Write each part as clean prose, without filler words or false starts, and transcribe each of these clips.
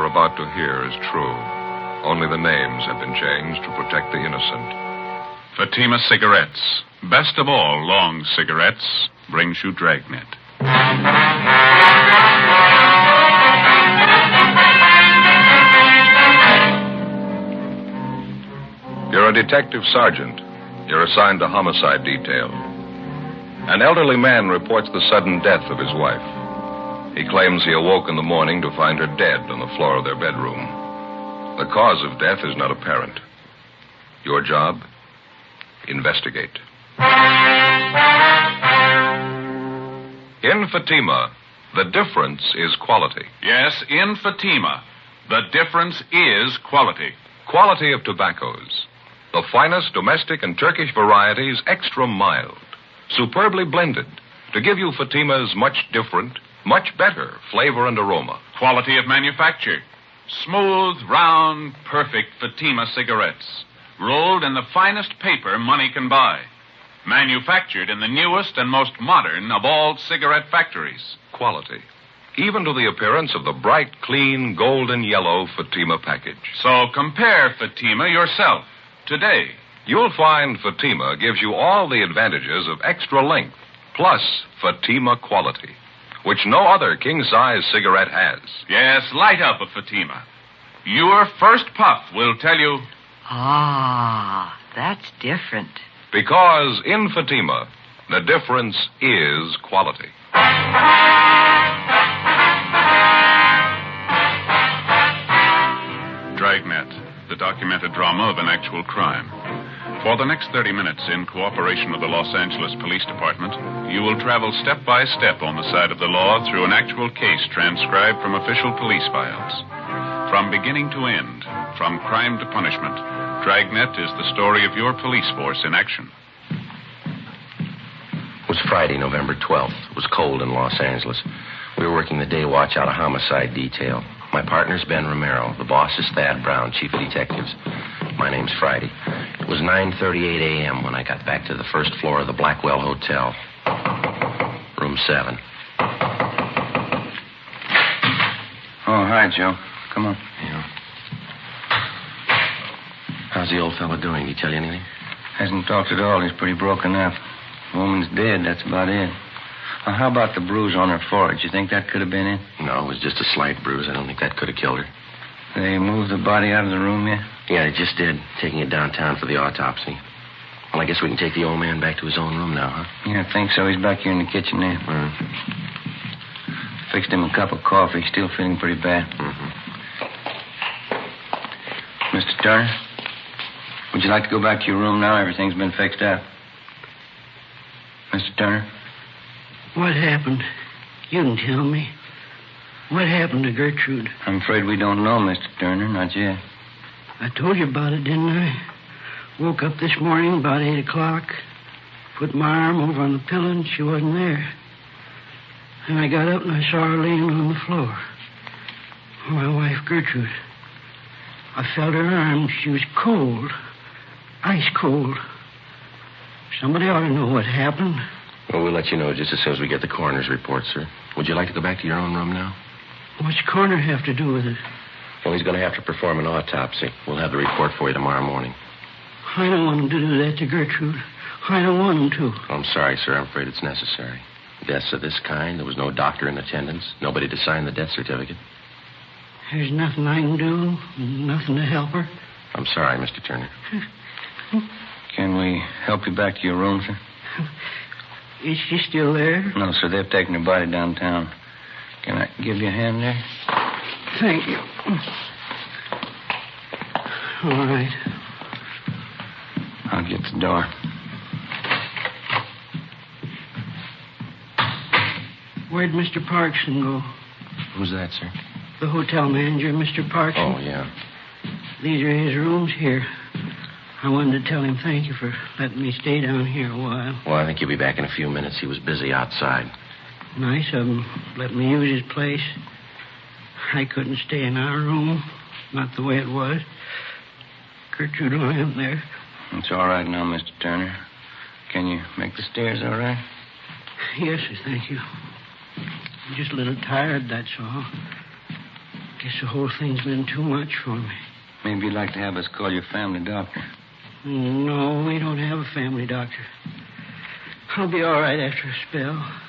are about to hear is true. Only the names have been changed to protect the innocent. Fatima Cigarettes, best of all long cigarettes, brings you Dragnet. You're a detective sergeant. You're assigned to homicide detail. An elderly man reports the sudden death of his wife. He claims he awoke in the morning to find her dead on the floor of their bedroom. The cause of death is not apparent. Your job? Investigate. In Fatima, the difference is quality. Yes, in Fatima, the difference is quality. Quality of tobaccos. The finest domestic and Turkish varieties, extra mild, superbly blended, to give you Fatima's much different, much better flavor and aroma. Quality of manufacture. Smooth, round, perfect Fatima cigarettes. Rolled in the finest paper money can buy. Manufactured in the newest and most modern of all cigarette factories. Quality. Even to the appearance of the bright, clean, golden yellow Fatima package. So compare Fatima yourself today. You'll find Fatima gives you all the advantages of extra length, plus Fatima quality, which no other king-size cigarette has. Yes, light up a Fatima. Your first puff will tell you... Ah, that's different. Because in Fatima, the difference is quality. Dragnet, the documented drama of an actual crime. For the next 30 minutes, in cooperation with the Los Angeles Police Department, you will travel step by step on the side of the law through an actual case transcribed from official police files. From beginning to end, from crime to punishment, Dragnet is the story of your police force in action. It was Friday, November 12th. It was cold in Los Angeles. We were working the day watch out of homicide detail. My partner's Ben Romero. The boss is Thad Brown, chief of detectives. My name's Friday. It was 9:38 a.m. when I got back to the first floor of the Blackwell Hotel. Room 7. Oh, hi, Joe. Come on. Yeah. How's the old fella doing? Did he tell you anything? Hasn't talked at all. He's pretty broken up. The woman's dead. That's about it. Well, how about the bruise on her forehead? You think that could have been it? No, it was just a slight bruise. I don't think that could have killed her. They moved the body out of the room yet? Yeah, they just did. Taking it downtown for the autopsy. Well, I guess we can take the old man back to his own room now, huh? Yeah, I think so. He's back here in the kitchen there. Fixed him a cup of coffee. Still feeling pretty bad. Mr. Turner, would you like to go back to your room now? Everything's been fixed up. Mr. Turner? What happened? You can tell me. What happened to Gertrude? I'm afraid we don't know, Mr. Turner. Not yet. I told you about it, didn't I? Woke up this morning about 8 o'clock. Put my arm over on the pillow and she wasn't there. And I got up and I saw her laying on the floor. My wife, Gertrude. I felt her arm. She was cold. Ice cold. Somebody ought to know what happened. Well, we'll let you know just as soon as we get the coroner's report, sir. Would you like to go back to your own room now? What's the coroner have to do with it? Well, he's going to have to perform an autopsy. We'll have the report for you tomorrow morning. I don't want him to do that to Gertrude. I don't want him to. I'm sorry, sir. I'm afraid it's necessary. Deaths of this kind, there was no doctor in attendance, nobody to sign the death certificate. There's nothing I can do, nothing to help her. I'm sorry, Mr. Turner. Can we help you back to your room, sir? Is she still there? No, sir. They've taken her body downtown. Can I give you a hand there? Thank you. All right. I'll get the door. Where'd Mr. Parkson go? Who's that, sir? The hotel manager, Mr. Parkson. Oh, yeah. These are his rooms here. I wanted to tell him thank you for letting me stay down here a while. Well, I think he'll be back in a few minutes. He was busy outside. Nice of him. Let me use his place. I couldn't stay in our room. Not the way it was. Gertrude lying there. It's all right now, Mr. Turner. Can you make the stairs all right? Yes, sir, thank you. I'm just a little tired, that's all. Guess the whole thing's been too much for me. Maybe you'd like to have us call your family doctor. No, we don't have a family doctor. I'll be all right after a spell.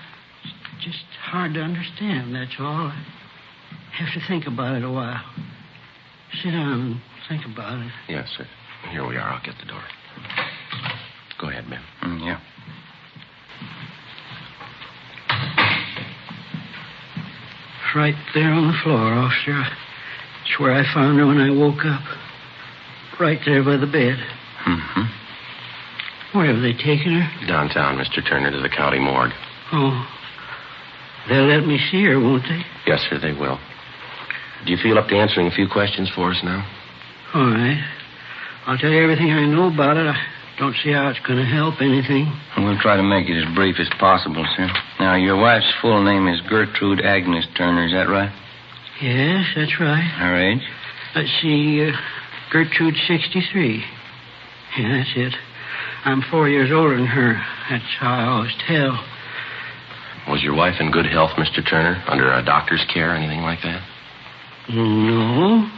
It's just hard to understand, that's all. I have to think about it a while. Sit down and think about it. Yes, sir. Here we are. I'll get the door. Go ahead, Ben. Yeah. Right there on the floor, officer. It's where I found her when I woke up. Right there by the bed. Mm-hmm. Where have they taken her? Downtown, Mr. Turner, to the county morgue. Oh. They'll let me see her, won't they? Yes, sir, they will. Do you feel up to answering a few questions for us now? All right. I'll tell you everything I know about it. I don't see how it's going to help anything. We'll try to make it as brief as possible, sir. Now, your wife's full name is Gertrude Agnes Turner, is that right? Yes, that's right. Her age? Let's see, Gertrude's 63. Yeah, that's it. I'm 4 years older than her. That's how I always tell. Was your wife in good health, Mr. Turner? Under a doctor's care, anything like that? No.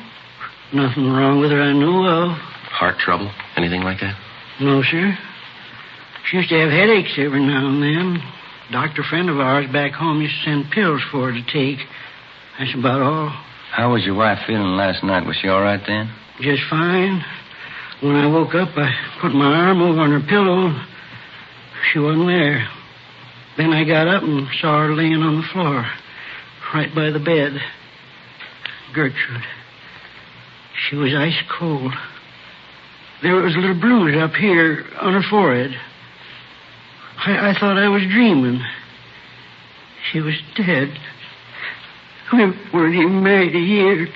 Nothing wrong with her I know of. Heart trouble? Anything like that? No, sir. She used to have headaches every now and then. A doctor friend of ours back home used to send pills for her to take. That's about all. How was your wife feeling last night? Was she all right then? Just fine. When I woke up, I put my arm over on her pillow. She wasn't there. Then I got up and saw her laying on the floor, right by the bed. Gertrude. She was ice cold. There was a little bruise up here on her forehead. I thought I was dreaming. She was dead. We weren't even married a year. Do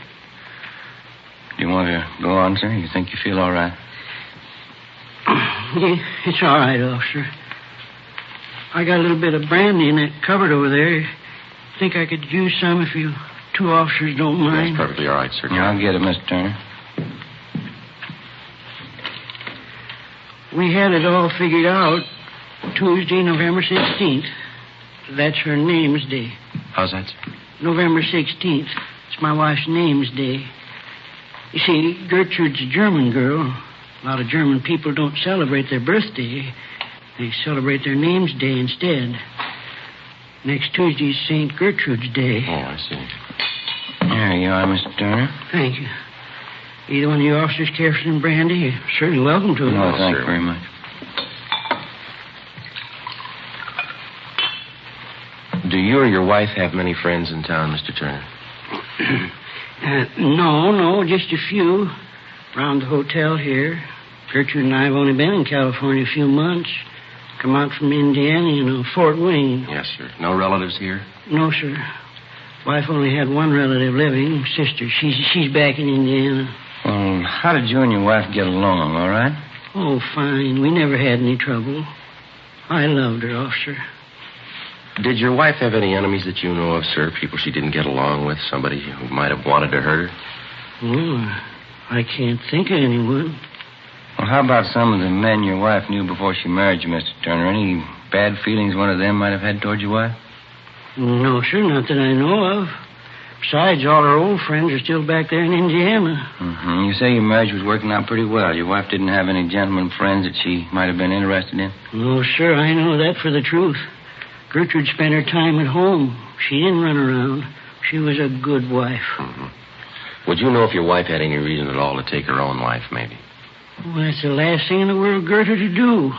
you want to go on, sir? You think you feel all right? Yeah, it's all right, officer. I got a little bit of brandy in that cupboard over there. Think I could use some if you two officers don't mind? That's perfectly all right, sir. Yeah, I'll get it, Mr. Turner. We had it all figured out Tuesday, November 16th. That's her name's day. How's that, sir? November 16th. It's my wife's name's day. You see, Gertrude's a German girl. A lot of German people don't celebrate their birthday. They celebrate their name's day instead. Next Tuesday's St. Gertrude's Day. Oh, I see. There you are, Mr. Turner. Thank you. Either one of you officers care for some brandy? You're certainly welcome to it. No, thank sir. you very much. Do you or your wife have many friends in town, Mr. Turner? No, just a few. Around the hotel here. Gertrude and I have only been in California a few months. Come out from Indiana, Fort Wayne. Yes, sir. No relatives here? No, sir. Wife only had one relative living, sister. She's back in Indiana. Well, how did you and your wife get along, all right? Oh, fine. We never had any trouble. I loved her, officer. Did your wife have any enemies that you know of, sir? People she didn't get along with? Somebody who might have wanted to hurt her? Oh, I can't think of anyone. Well, how about some of the men your wife knew before she married you, Mr. Turner? Any bad feelings one of them might have had toward your wife? No, sir, not that I know of. Besides, all her old friends are still back there in Indiana. Mm-hmm. You say your marriage was working out pretty well. Your wife didn't have any gentlemen friends that she might have been interested in? No, sir, I know that for the truth. Gertrude spent her time at home. She didn't run around. She was a good wife. Mm-hmm. Would you know if your wife had any reason at all to take her own life, maybe? Well, that's the last thing in the world Gertrude to do.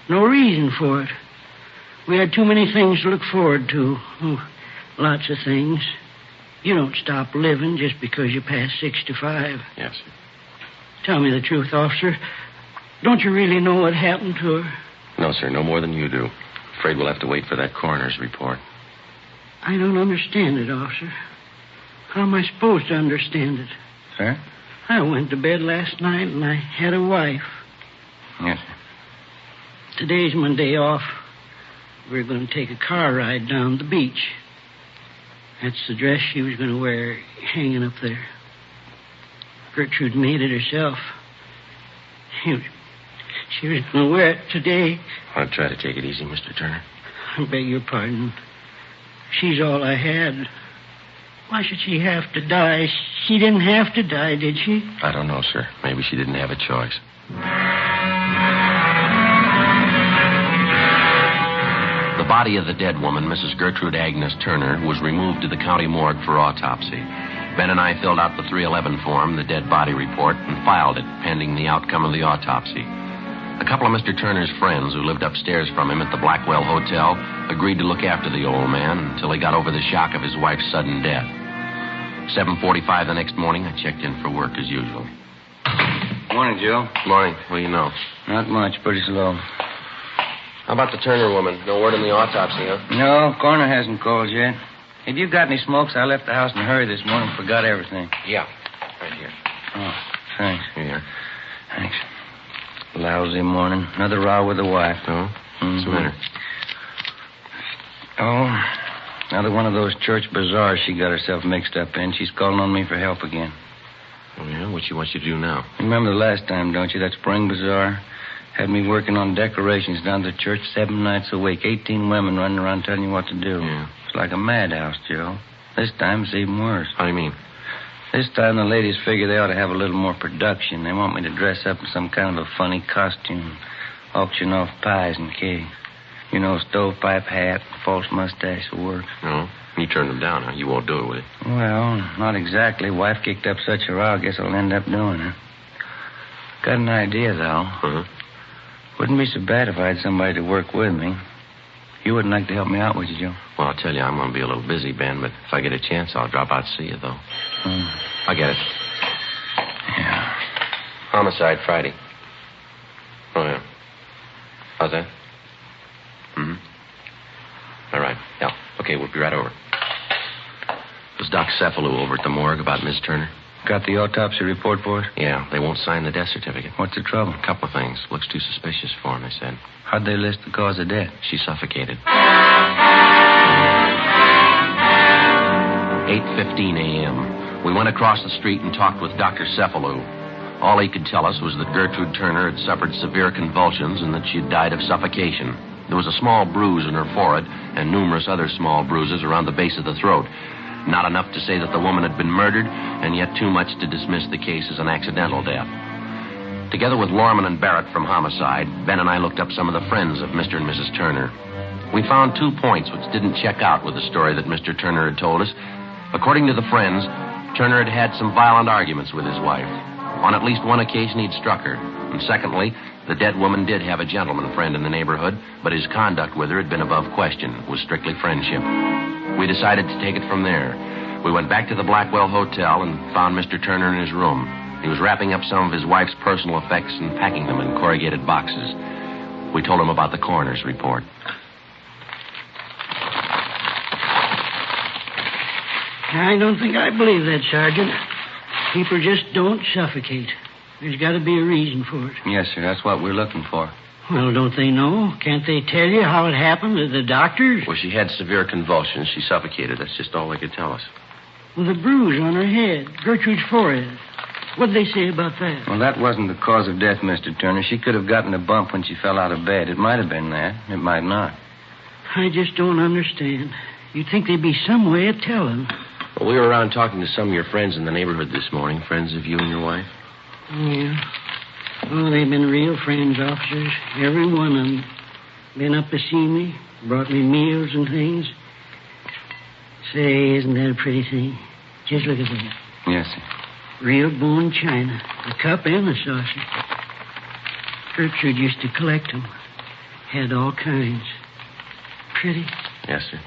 No reason for it. We had too many things to look forward to. Oh, lots of things. You don't stop living just because you pass 65. Yes, sir. Tell me the truth, officer. Don't you really know what happened to her? No, sir, no more than you do. Afraid we'll have to wait for that coroner's report. I don't understand it, officer. How am I supposed to understand it? Sir? I went to bed last night and I had a wife. Yes, sir. Today's my day off. We're going to take a car ride down the beach. That's the dress she was going to wear hanging up there. Gertrude made it herself. She was going to wear it today. I'll try to take it easy, Mr. Turner. I beg your pardon. She's all I had. Why should she have to die? She didn't have to die, did she? I don't know, sir. Maybe she didn't have a choice. The body of the dead woman, Mrs. Gertrude Agnes Turner, was removed to the county morgue for autopsy. Ben and I filled out the 311 form, the dead body report, and filed it pending the outcome of the autopsy. A couple of Mr. Turner's friends who lived upstairs from him at the Blackwell Hotel agreed to look after the old man until he got over the shock of his wife's sudden death. 7:45 the next morning, I checked in for work as usual. Morning, Joe. Morning. What do you know? Not much. Pretty slow. How about the Turner woman? No word on the autopsy, huh? No, coroner hasn't called yet. Have you got any smokes? I left the house in a hurry this morning. Forgot everything. Yeah. Right here. Oh, thanks. Here. Thanks. Lousy morning. Another row with the wife. Oh? What's the matter? Oh, another one of those church bazaars she got herself mixed up in. She's calling on me for help again. Oh, yeah? What she wants you to do now? You remember the last time, don't you? That spring bazaar? Had me working on decorations down to the church 7 nights a week. 18 women running around telling you what to do. Yeah. It's like a madhouse, Joe. This time it's even worse. How do you mean? This time the ladies figure they ought to have a little more production. They want me to dress up in some kind of a funny costume. Auction off pies and cake. You know, stovepipe hat, false mustache will work. No? You turned them down, huh? You won't do it, will you? Well, not exactly. Wife kicked up such a row, I guess I'll end up doing it. Got an idea, though. Uh-huh. Wouldn't be so bad if I had somebody to work with me. You wouldn't like to help me out, would you, Joe? Well, I'll tell you, I'm going to be a little busy, Ben, but if I get a chance, I'll drop out to see you, though. I get it. Yeah. Homicide Friday. Oh, yeah. How's that? Mm-hmm. All right. Yeah. Okay, we'll be right over. Was Doc Cephalou over at the morgue about Miss Turner? Got the autopsy report for us? Yeah, they won't sign the death certificate. What's the trouble? A couple of things. Looks too suspicious for him, they said. How'd they list the cause of death? She suffocated. 8:15 a.m. We went across the street and talked with Dr. Cephalou. All he could tell us was that Gertrude Turner had suffered severe convulsions and that she had died of suffocation. There was a small bruise in her forehead and numerous other small bruises around the base of the throat. Not enough to say that the woman had been murdered, and yet too much to dismiss the case as an accidental death. Together with Lorman and Barrett from Homicide, Ben and I looked up some of the friends of Mr. and Mrs. Turner. We found 2 points which didn't check out with the story that Mr. Turner had told us. According to the friends, Turner had had some violent arguments with his wife. On at least one occasion, he'd struck her. And secondly, the dead woman did have a gentleman friend in the neighborhood, but his conduct with her had been above question. It was strictly friendship. We decided to take it from there. We went back to the Blackwell Hotel and found Mr. Turner in his room. He was wrapping up some of his wife's personal effects and packing them in corrugated boxes. We told him about the coroner's report. I don't think I believe that, Sergeant. People just don't suffocate. There's got to be a reason for it. Yes, sir. That's what we're looking for. Well, don't they know? Can't they tell you how it happened? The doctors? Well, she had severe convulsions. She suffocated. That's just all they could tell us. Well, the bruise on her head, Gertrude's forehead. What'd they say about that? Well, that wasn't the cause of death, Mr. Turner. She could have gotten a bump when she fell out of bed. It might have been that. It might not. I just don't understand. You'd think there'd be some way of telling. Well, we were around talking to some of your friends in the neighborhood this morning, friends of you and your wife. Yeah. Oh, they've been real friends, officers. Every one of them. Been up to see me, brought me meals and things. Say, isn't that a pretty thing? Just look at that. Yes, sir. Real bone china. The cup and the saucer. Gertrude used to collect them. Had all kinds. Pretty. Yes, sir.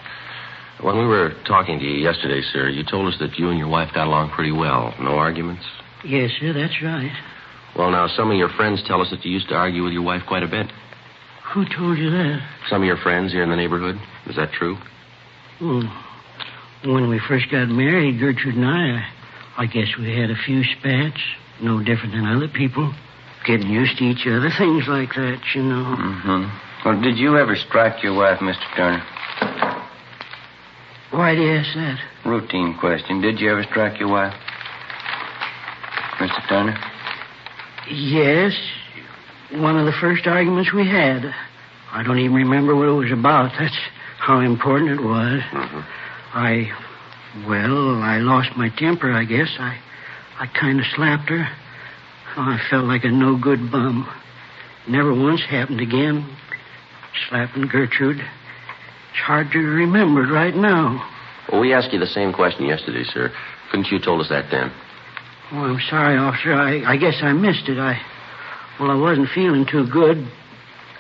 When we were talking to you yesterday, sir, you told us that you and your wife got along pretty well. No arguments? Yes, sir, that's right. Well, now, some of your friends tell us that you used to argue with your wife quite a bit. Who told you that? Some of your friends here in the neighborhood. Is that true? Oh. When we first got married, Gertrude and I guess we had a few spats. No different than other people. Getting used to each other, things like that, you know. Mm-hmm. Well, did you ever strike your wife, Mr. Turner? Why do you ask that? Routine question. Did you ever strike your wife? Mr. Turner? Yes. One of the first arguments we had. I don't even remember what it was about. That's how important it was. Mm-hmm. I Well, I lost my temper, I guess. I kind of slapped her. Oh, I felt like a no-good bum. Never once happened again. Slapping Gertrude. It's hard to remember it right now. Well, we asked you the same question yesterday, sir. Couldn't you have told us that then? Oh, I'm sorry, officer. I guess I missed it. I wasn't feeling too good.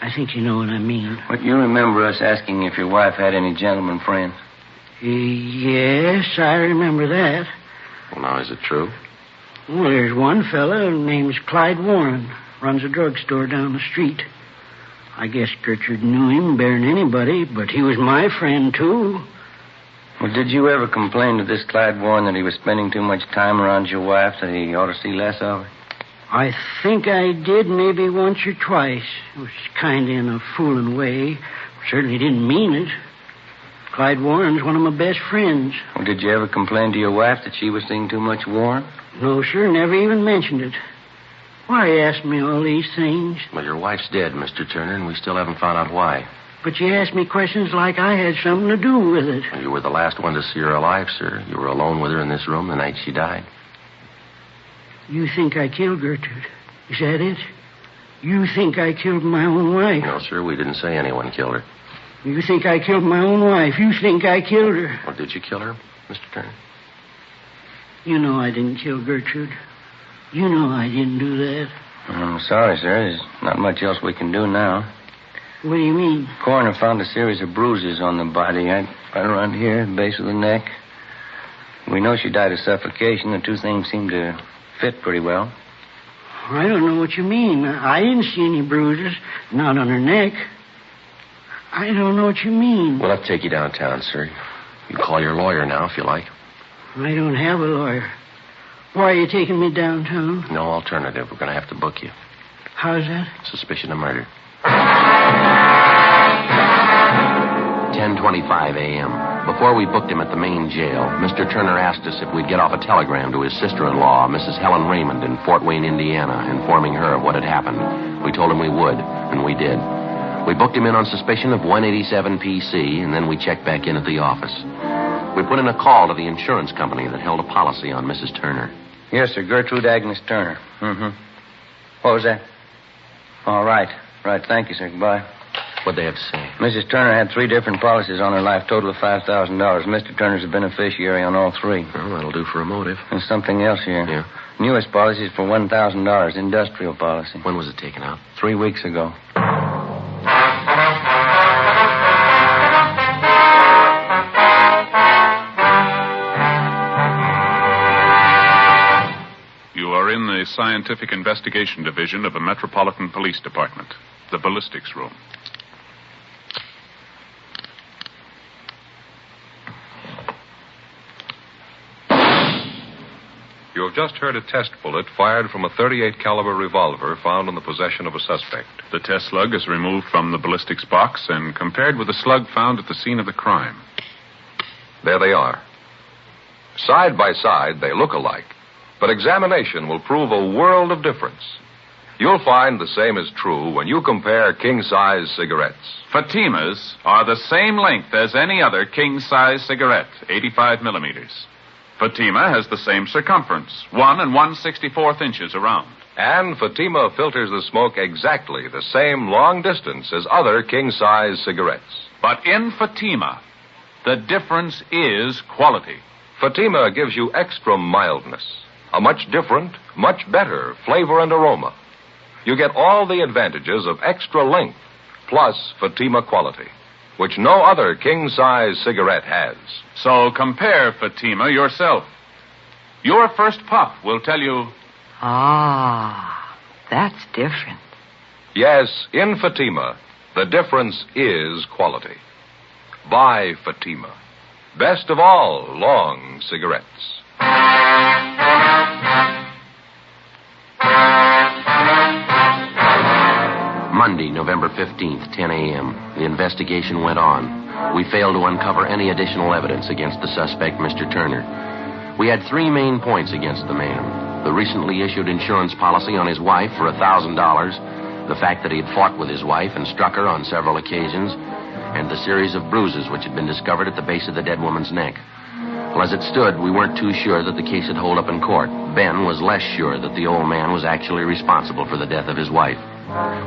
I think you know what I mean. But you remember us asking if your wife had any gentleman friends? Yes, I remember that. Well, now, is it true? Well, there's one fella name's Clyde Warren. Runs a drugstore down the street. I guess Gertrude knew him better than anybody, but he was my friend, too. Well, did you ever complain to this Clyde Warren that he was spending too much time around your wife, that he ought to see less of her? I think I did maybe once or twice. It was kind of in a fooling way. Certainly didn't mean it. Clyde Warren's one of my best friends. Well, did you ever complain to your wife that she was seeing too much Warren? No, sir, never even mentioned it. Why ask me all these things? Well, your wife's dead, Mr. Turner, and we still haven't found out why. But you ask me questions like I had something to do with it. Well, you were the last one to see her alive, sir. You were alone with her in this room the night she died. You think I killed Gertrude? Is that it? You think I killed my own wife? No, sir, we didn't say anyone killed her. You think I killed my own wife? You think I killed her? Well, did you kill her, Mr. Turner? You know I didn't kill Gertrude. You know I didn't do that. I'm sorry, sir. There's not much else we can do now. What do you mean? Coroner found a series of bruises on the body, right around here, at the base of the neck. We know she died of suffocation. The two things seem to fit pretty well. I don't know what you mean. I didn't see any bruises, not on her neck. I don't know what you mean. We'll have to take you downtown, sir. You can call your lawyer now if you like. I don't have a lawyer. Why are you taking me downtown? No alternative. We're going to have to book you. How's that? Suspicion of murder. 10:25 a.m. Before we booked him at the main jail, Mr. Turner asked us if we'd get off a telegram to his sister-in-law, Mrs. Helen Raymond, in Fort Wayne, Indiana, informing her of what had happened. We told him we would, and we did. We booked him in on suspicion of 187 PC, and then we checked back in at the office. We put in a call to the insurance company that held a policy on Mrs. Turner. Yes, sir. Gertrude Agnes Turner. Mm-hmm. What was that? All right. Right. Thank you, sir. Goodbye. What'd they have to say? Mrs. Turner had 3 different policies on her life, total of $5,000. Mr. Turner's a beneficiary on all 3. Well, that'll do for a motive. There's something else here. Yeah? Newest policy is for $1,000, industrial policy. When was it taken out? 3 weeks ago. You are in the Scientific Investigation Division of the Metropolitan Police Department, the ballistics room. You have just heard a test bullet fired from a .38 caliber revolver found in the possession of a suspect. The test slug is removed from the ballistics box and compared with the slug found at the scene of the crime. There they are. Side by side, they look alike, but examination will prove a world of difference. You'll find the same is true when you compare king-size cigarettes. Fatimas are the same length as any other king-size cigarette, 85 millimeters. Fatima has the same circumference, 1 1/64 inches around. And Fatima filters the smoke exactly the same long distance as other king-size cigarettes. But in Fatima, the difference is quality. Fatima gives you extra mildness, a much different, much better flavor and aroma. You get all the advantages of extra length, plus Fatima quality, which no other king-size cigarette has. So compare Fatima yourself. Your first puff will tell you... Ah, that's different. Yes, in Fatima, the difference is quality. Buy Fatima. Best of all long cigarettes. Monday, November 15th, 10 a.m. The investigation went on. We failed to uncover any additional evidence against the suspect, Mr. Turner. We had 3 main points against the man. The recently issued insurance policy on his wife for $1,000, the fact that he had fought with his wife and struck her on several occasions, and the series of bruises which had been discovered at the base of the dead woman's neck. Well, as it stood, we weren't too sure that the case would hold up in court. Ben was less sure that the old man was actually responsible for the death of his wife.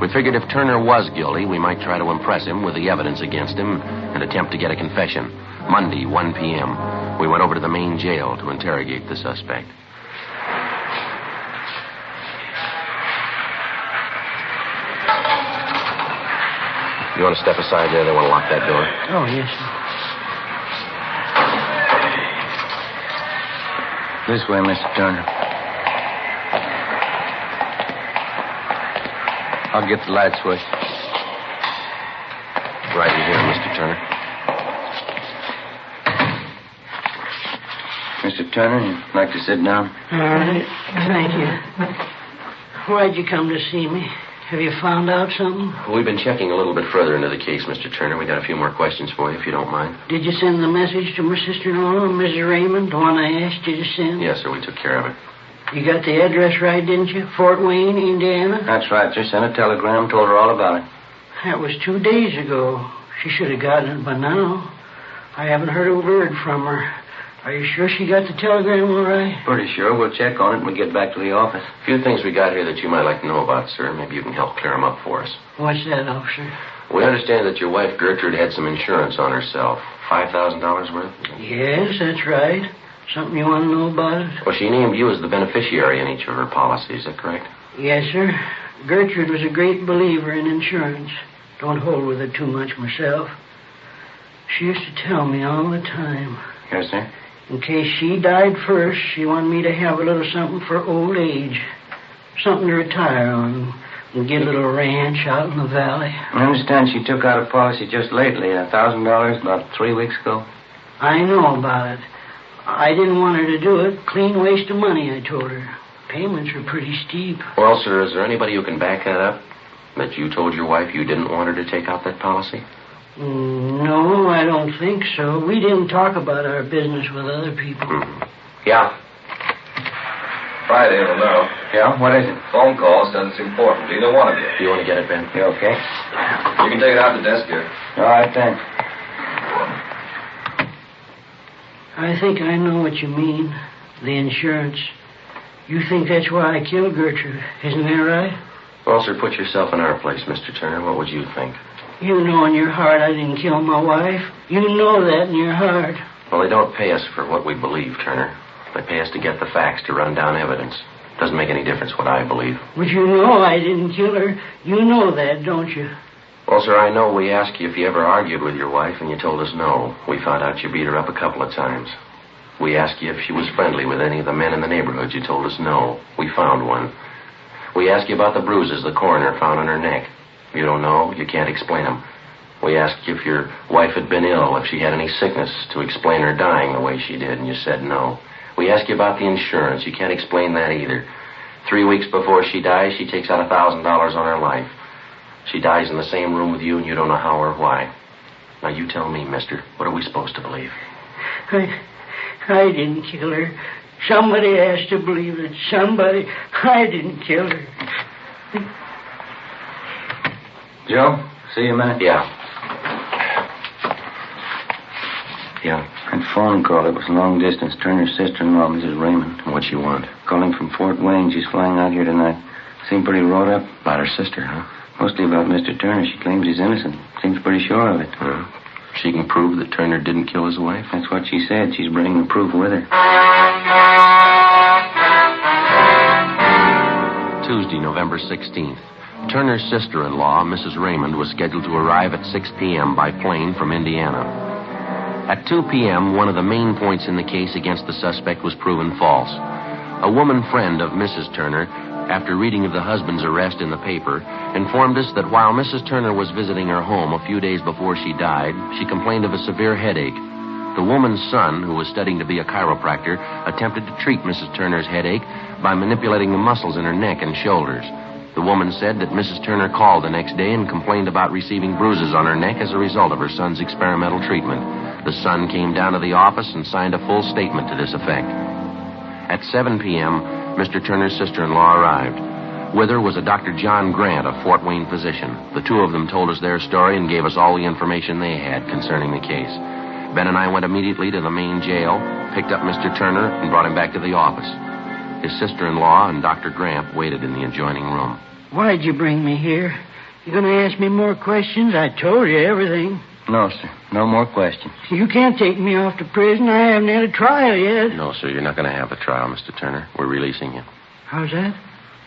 We figured if Turner was guilty, we might try to impress him with the evidence against him and attempt to get a confession. Monday, 1 p.m., we went over to the main jail to interrogate the suspect. You want to step aside there? They want to lock that door. Oh, yes, sir. This way, Mr. Turner. I'll get the light switch. Right in here, Mr. Turner. Mr. Turner, you'd like to sit down? All right. Thank you. Why'd you come to see me? Have you found out something? We've been checking a little bit further into the case, Mr. Turner. We got a few more questions for you, if you don't mind. Did you send the message to my sister-in-law, Mrs. Raymond, the one I asked you to send? Yes, sir, we took care of it. You got the address right, didn't you? Fort Wayne, Indiana? That's right, sir. Sent a telegram, told her all about it. That was 2 days ago. She should have gotten it by now. I haven't heard a word from her. Are you sure she got the telegram all right? Pretty sure. We'll check on it when we get back to the office. A few things we got here that you might like to know about, sir. Maybe you can help clear them up for us. What's that, officer? We understand that your wife, Gertrude, had some insurance on herself. $5,000 worth? Yes, that's right. Something you want to know about it? Well, she named you as the beneficiary in each of her policies. Is that correct? Yes, sir. Gertrude was a great believer in insurance. Don't hold with it too much myself. She used to tell me all the time. Yes, sir. In case she died first, she wanted me to have a little something for old age. Something to retire on and get a little ranch out in the valley. I understand she took out a policy just lately, $1,000 about 3 weeks ago. I know about it. I didn't want her to do it. Clean waste of money, I told her. Payments are pretty steep. Well, sir, is there anybody who can back that up? That you told your wife you didn't want her to take out that policy? No, I don't think so. We didn't talk about our business with other people. Mm-hmm. Yeah. Friday, Romero. Yeah? What is it? Phone call says it's important to either one of you. You want to get it, Ben? You okay? You can take it out the desk here. All right, thanks. I think I know what you mean. The insurance. You think that's why I killed Gertrude, isn't that right? Well, sir, put yourself in our place, Mr. Turner. What would you think? You know in your heart I didn't kill my wife. You know that in your heart. Well, they don't pay us for what we believe, Turner. They pay us to get the facts, to run down evidence. Doesn't make any difference what I believe. But you know I didn't kill her. You know that, don't you? Well, sir, I know we asked you if you ever argued with your wife, and you told us no. We found out you beat her up a couple of times. We asked you if she was friendly with any of the men in the neighborhood. You told us no. We found one. We asked you about the bruises the coroner found on her neck. You don't know. You can't explain them. We asked you if your wife had been ill, if she had any sickness, to explain her dying the way she did, and you said no. We asked you about the insurance. You can't explain that either. 3 weeks before she dies, she takes out $1,000 on her life. She dies in the same room with you, and you don't know how or why. Now, you tell me, mister, what are we supposed to believe? I didn't kill her. Somebody has to believe it. Somebody. I didn't kill her. Joe, see you a minute? Yeah. Yeah. That phone call, it was long distance. Turner's sister-in-law, Mrs. Raymond. What you want? Calling from Fort Wayne. She's flying out here tonight. Seemed pretty wrought up. About her sister, huh? Mostly about Mr. Turner. She claims he's innocent. Seems pretty sure of it. She can prove that Turner didn't kill his wife? That's what she said. She's bringing the proof with her. Tuesday, November 16th. Turner's sister-in-law, Mrs. Raymond, was scheduled to arrive at 6 p.m. by plane from Indiana. At 2 p.m., one of the main points in the case against the suspect was proven false. A woman friend of Mrs. Turner, after reading of the husband's arrest in the paper, informed us that while Mrs. Turner was visiting her home a few days before she died, she complained of a severe headache. The woman's son, who was studying to be a chiropractor, attempted to treat Mrs. Turner's headache by manipulating the muscles in her neck and shoulders. The woman said that Mrs. Turner called the next day and complained about receiving bruises on her neck as a result of her son's experimental treatment. The son came down to the office and signed a full statement to this effect. At 7 p.m., Mr. Turner's sister-in-law arrived. With her was a Dr. John Grant, a Fort Wayne physician. The two of them told us their story and gave us all the information they had concerning the case. Ben and I went immediately to the main jail, picked up Mr. Turner, and brought him back to the office. His sister-in-law and Dr. Grant waited in the adjoining room. Why'd you bring me here? You gonna ask me more questions? I told you everything. No, sir. No more questions. You can't take me off to prison. I haven't had a trial yet. No, sir, you're not going to have a trial, Mr. Turner. We're releasing you. How's that?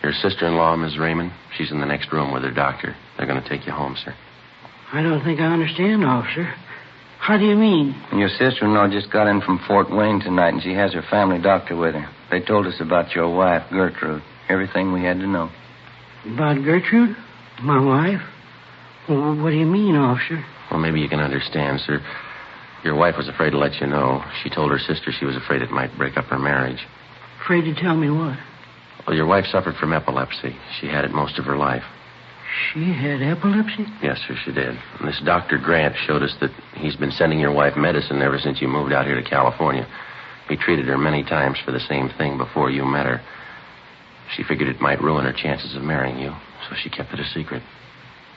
Your sister-in-law, Ms. Raymond, she's in the next room with her doctor. They're going to take you home, sir. I don't think I understand, officer. How do you mean? Your sister-in-law just got in from Fort Wayne tonight, and she has her family doctor with her. They told us about your wife, Gertrude. Everything we had to know. About Gertrude? My wife? Well, what do you mean, officer? Well, maybe you can understand, sir. Your wife was afraid to let you know. She told her sister she was afraid it might break up her marriage. Afraid to tell me what? Well, your wife suffered from epilepsy. She had it most of her life. She had epilepsy? Yes, sir, she did. And this Dr. Grant showed us that he's been sending your wife medicine ever since you moved out here to California. He treated her many times for the same thing before you met her. She figured it might ruin her chances of marrying you, so she kept it a secret.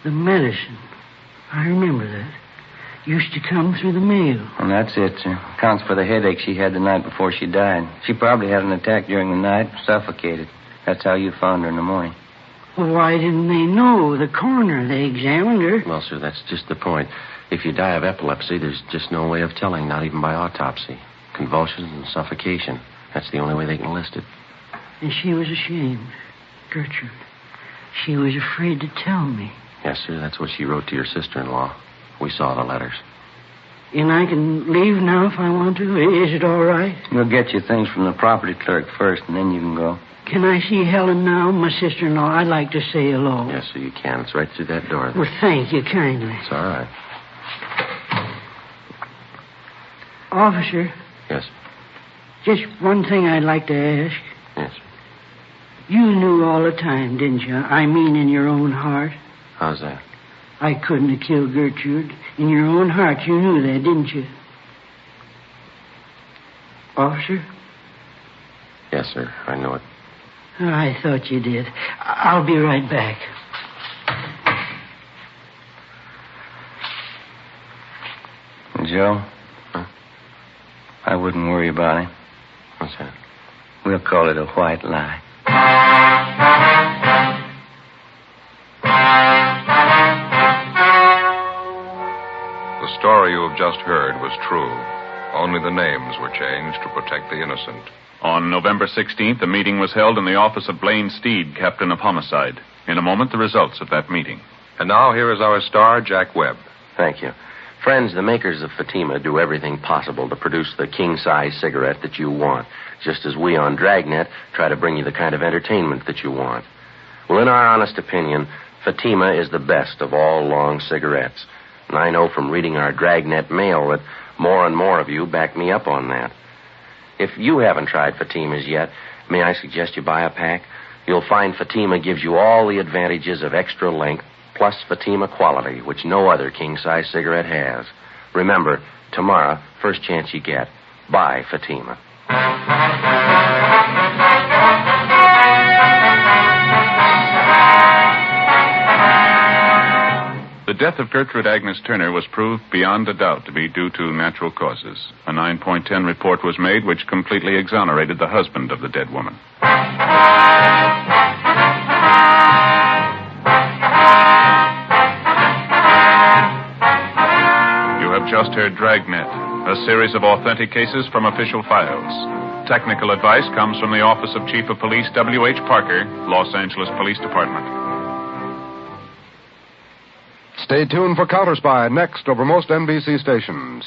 The medicine. I remember that. Used to come through the mail. And that's it, sir. Counts for the headache she had the night before she died. She probably had an attack during the night, suffocated. That's how you found her in the morning. Well, why didn't they know? The coroner, they examined her. Well, sir, that's just the point. If you die of epilepsy, there's just no way of telling, not even by autopsy. Convulsions and suffocation. That's the only way they can list it. And she was ashamed. Gertrude. She was afraid to tell me. Yes, sir, that's what she wrote to your sister-in-law. We saw the letters. And I can leave now if I want to? Is it all right? We'll get you things from the property clerk first, and then you can go. Can I see Helen now, my sister-in-law? I'd like to say hello. Yes, sir, you can. It's right through that door there. Well, thank you kindly. It's all right. Officer. Yes. Just one thing I'd like to ask. Yes. You knew all the time, didn't you? I mean in your own heart. How's that? I couldn't have killed Gertrude. In your own heart, you knew that, didn't you? Officer? Yes, sir, I know it. I thought you did. I'll be right back. Joe? Huh? I wouldn't worry about him. What's that? We'll call it a white lie. The story you have just heard was true. Only the names were changed to protect the innocent. On November 16th, a meeting was held in the office of Blaine Steed, captain of homicide. In a moment, the results of that meeting. And now here is our star, Jack Webb. Thank you. Friends, the makers of Fatima do everything possible to produce the king-size cigarette that you want, just as we on Dragnet try to bring you the kind of entertainment that you want. Well, in our honest opinion, Fatima is the best of all long cigarettes. And I know from reading our Dragnet mail that more and more of you back me up on that. If you haven't tried Fatimas yet, may I suggest you buy a pack? You'll find Fatima gives you all the advantages of extra length, plus Fatima quality, which no other king-size cigarette has. Remember, tomorrow, first chance you get, buy Fatima. The death of Gertrude Agnes Turner was proved beyond a doubt to be due to natural causes. A 9.10 report was made which completely exonerated the husband of the dead woman. You have just heard Dragnet, a series of authentic cases from official files. Technical advice comes from the Office of Chief of Police W.H. Parker, Los Angeles Police Department. Stay tuned for Counterspy next over most NBC stations.